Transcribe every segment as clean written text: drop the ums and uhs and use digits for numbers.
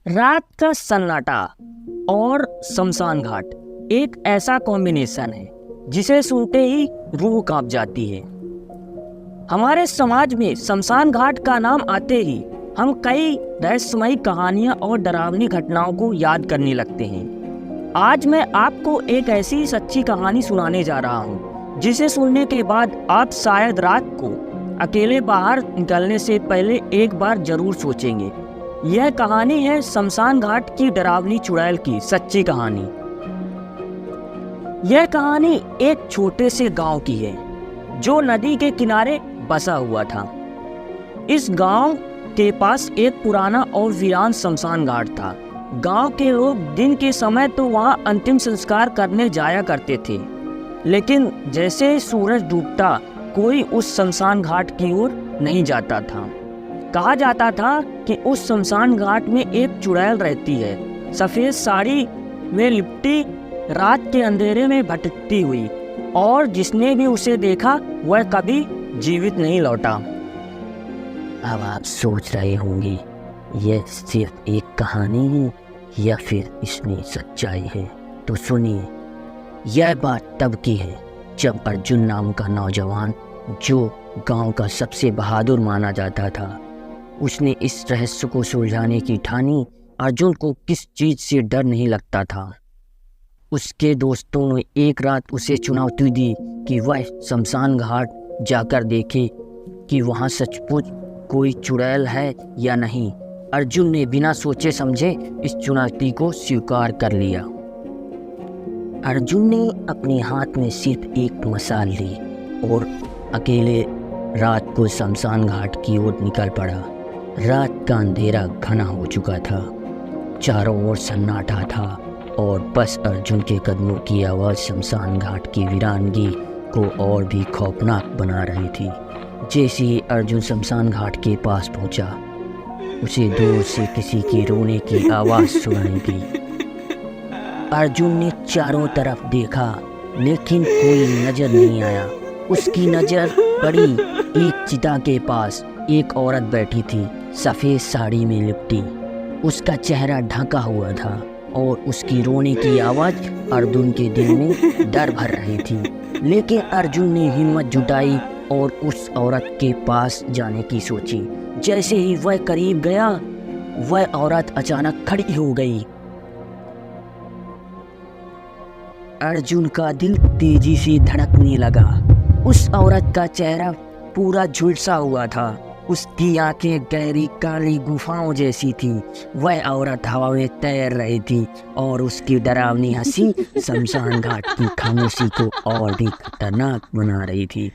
रात का सन्नाटा और शमशान घाट एक ऐसा कॉम्बिनेशन है जिसे सुनते ही रूह कांप जाती है। हमारे समाज में शमशान घाट का नाम आते ही हम कई रहस्यमयी कहानियां और डरावनी घटनाओं को याद करने लगते हैं। आज मैं आपको एक ऐसी सच्ची कहानी सुनाने जा रहा हूं जिसे सुनने के बाद आप शायद रात को अकेले बाहर निकलने से पहले एक बार जरूर सोचेंगे। यह कहानी है शमशान घाट की डरावनी चुड़ैल की सच्ची कहानी। यह कहानी एक छोटे से गांव की है जो नदी के किनारे बसा हुआ था। इस गांव के पास एक पुराना और वीरान शमशान घाट था। गांव के लोग दिन के समय तो वहां अंतिम संस्कार करने जाया करते थे, लेकिन जैसे ही सूरज डूबता कोई उस शमशान घाट की ओर नहीं जाता था। कहा जाता था कि उस शमशान घाट में एक चुड़ैल रहती है, सफेद साड़ी में लिपटी, रात के अंधेरे में भटकती हुई, और जिसने भी उसे देखा वह कभी जीवित नहीं लौटा। अब आप सोच रहे होंगे यह सिर्फ एक कहानी है या फिर इसमें सच्चाई है, तो सुनिए। यह बात तब की है जब अर्जुन नाम का नौजवान, जो गांव का सबसे बहादुर माना जाता था, उसने इस रहस्य को सुलझाने की ठानी। अर्जुन को किस चीज से डर नहीं लगता था। उसके दोस्तों ने एक रात उसे चुनौती दी कि वह शमशान घाट जाकर देखे कि वहां सचमुच कोई चुड़ैल है या नहीं। अर्जुन ने बिना सोचे समझे इस चुनौती को स्वीकार कर लिया। अर्जुन ने अपने हाथ में सिर्फ एक मशाल ली और अकेले रात को शमशान घाट की ओर निकल पड़ा। रात का अंधेरा घना हो चुका था, चारों ओर सन्नाटा था और बस अर्जुन के कदमों की आवाज़ शमशान घाट की वीरानगी को और भी खौफनाक बना रही थी। जैसे ही अर्जुन शमशान घाट के पास पहुंचा, उसे दूर से किसी के रोने की आवाज़ सुनाई दी। अर्जुन ने चारों तरफ देखा, लेकिन कोई नजर नहीं आया। उसकी नज़र पड़ी एक चिता के पास। एक औरत बैठी थी, सफ़ेद साड़ी में लिपटी। उसका चेहरा ढका हुआ था और उसकी रोने की आवाज़ अर्जुन के दिल में डर भर रही थी। लेकिन अर्जुन ने हिम्मत जुटाई और उस औरत के पास जाने की सोची। जैसे ही वह करीब गया, वह औरत अचानक खड़ी हो गई। अर्जुन का दिल तेजी से धड़कने लगा। उस औरत का चेहरा पूरा झुलसा हुआ था। उसकी आंखें गहरी काली गुफाओं जैसी थी। वह औरत हवा में तैर रही थी और उसकी डरावनी हंसी शमशान घाट की खामोशी को और भी खतरनाक बना रही थी।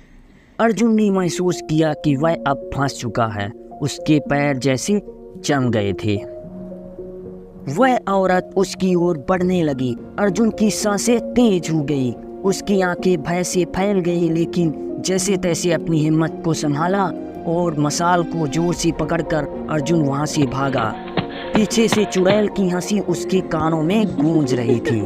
अर्जुन ने महसूस किया कि वह अब फंस चुका है। उसके पैर जैसे जम गए थे। वह औरत उसकी ओर बढ़ने लगी। अर्जुन की सांसें तेज हो गई। उसकी आंखें भय से फैल गई, लेकिन जैसे तैसे अपनी हिम्मत को संभाला और मशाल को जोर से पकड़कर अर्जुन वहां से भागा। पीछे से चुड़ैल की हंसी उसके कानों में गूंज रही थी।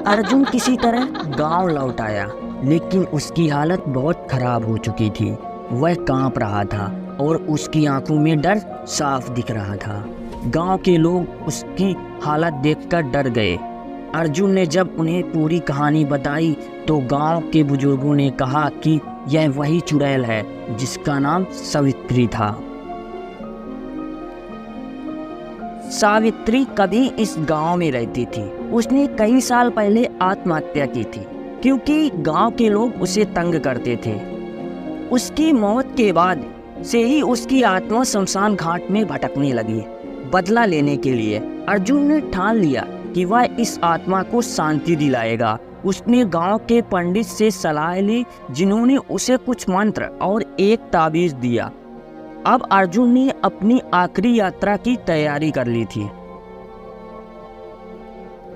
अर्जुन किसी तरह गांव लौट आया, लेकिन उसकी हालत बहुत खराब हो चुकी थी। वह कांप रहा था और उसकी आंखों में डर साफ दिख रहा था। गांव के लोग उसकी हालत देखकर डर गए। अर्जुन ने जब उन्हें पूरी कहानी बताई तो गांव के बुजुर्गों ने कहा कि यह वही चुड़ैल है जिसका नाम सावित्री था। सावित्री कभी इस गांव में रहती थी। उसने कई साल पहले आत्महत्या की थी क्योंकि गांव के लोग उसे तंग करते थे। उसकी मौत के बाद से ही उसकी आत्मा शमशान घाट में भटकने लगी। बदला लेने के लिए अर्जुन ने ठान लिया कि वह इस आत्मा को शांति दिलाएगा। उसने गांव के पंडित से सलाह ली, जिन्होंने उसे कुछ मंत्र और एक ताबीज दिया। अब अर्जुन ने अपनी आखिरी यात्रा की तैयारी कर ली थी।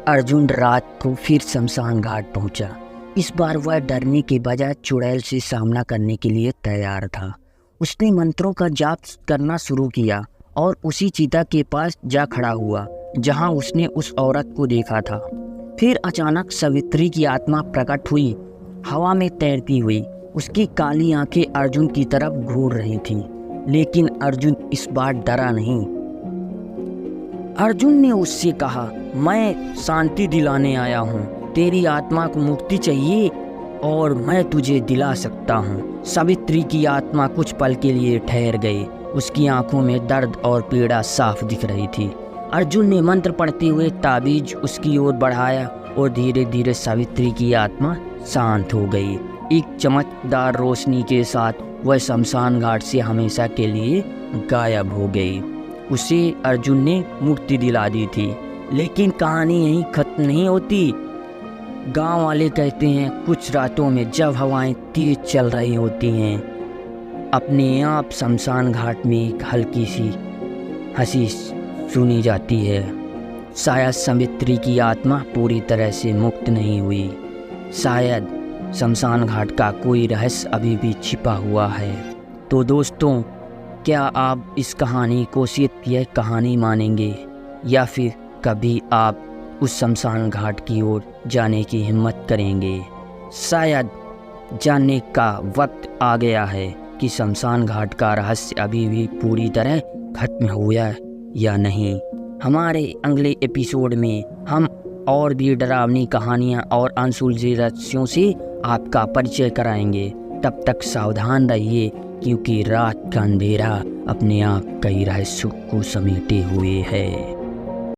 अर्जुन रात को फिर शमशान घाट पहुंचा। इस बार वह डरने के बजाय चुड़ैल से सामना करने के लिए तैयार था। उसने मंत्रों का जाप करना शुरू किया और उसी चीता के पास जा खड़ा हुआ जहां उसने उस औरत को देखा था। फिर अचानक सावित्री की आत्मा प्रकट हुई, हवा में तैरती हुई। उसकी काली आंखें अर्जुन की तरफ घूर रही थीं, लेकिन अर्जुन इस बार डरा नहीं। अर्जुन ने उससे कहा, मैं शांति दिलाने आया हूँ, तेरी आत्मा को मुक्ति चाहिए और मैं तुझे दिला सकता हूँ। सावित्री की आत्मा कुछ पल के लिए ठहर गई। उसकी आंखों में दर्द और पीड़ा साफ दिख रही थी। अर्जुन ने मंत्र पढ़ते हुए ताबीज उसकी ओर बढ़ाया और धीरे धीरे सावित्री की आत्मा शांत हो गई। एक चमकदार रोशनी के साथ वह शमशान घाट से हमेशा के लिए गायब हो गई। उसे अर्जुन ने मुक्ति दिला दी थी। लेकिन कहानी यहीं खत्म नहीं होती। गांव वाले कहते हैं कुछ रातों में जब हवाएं तेज चल रही होती हैं, अपने आप शमशान घाट में एक हल्की सी हंसी सुनी जाती है। शायद सावित्री की आत्मा पूरी तरह से मुक्त नहीं हुई। शायद शमशान घाट का कोई रहस्य अभी भी छिपा हुआ है। तो दोस्तों, क्या आप इस कहानी को सिर्फ यह कहानी मानेंगे या फिर कभी आप उस शमशान घाट की ओर जाने की हिम्मत करेंगे? शायद जानने का वक्त आ गया है कि शमशान घाट का रहस्य अभी भी पूरी तरह खत्म हुआ या नहीं। हमारे अगले एपिसोड में हम और भी डरावनी कहानियाँ और अनसुलझे रहस्यों से आपका परिचय कराएंगे। तब तक सावधान रहिए, क्योंकि रात का अंधेरा अपने आप कई रहस्यों को समेटे हुए है।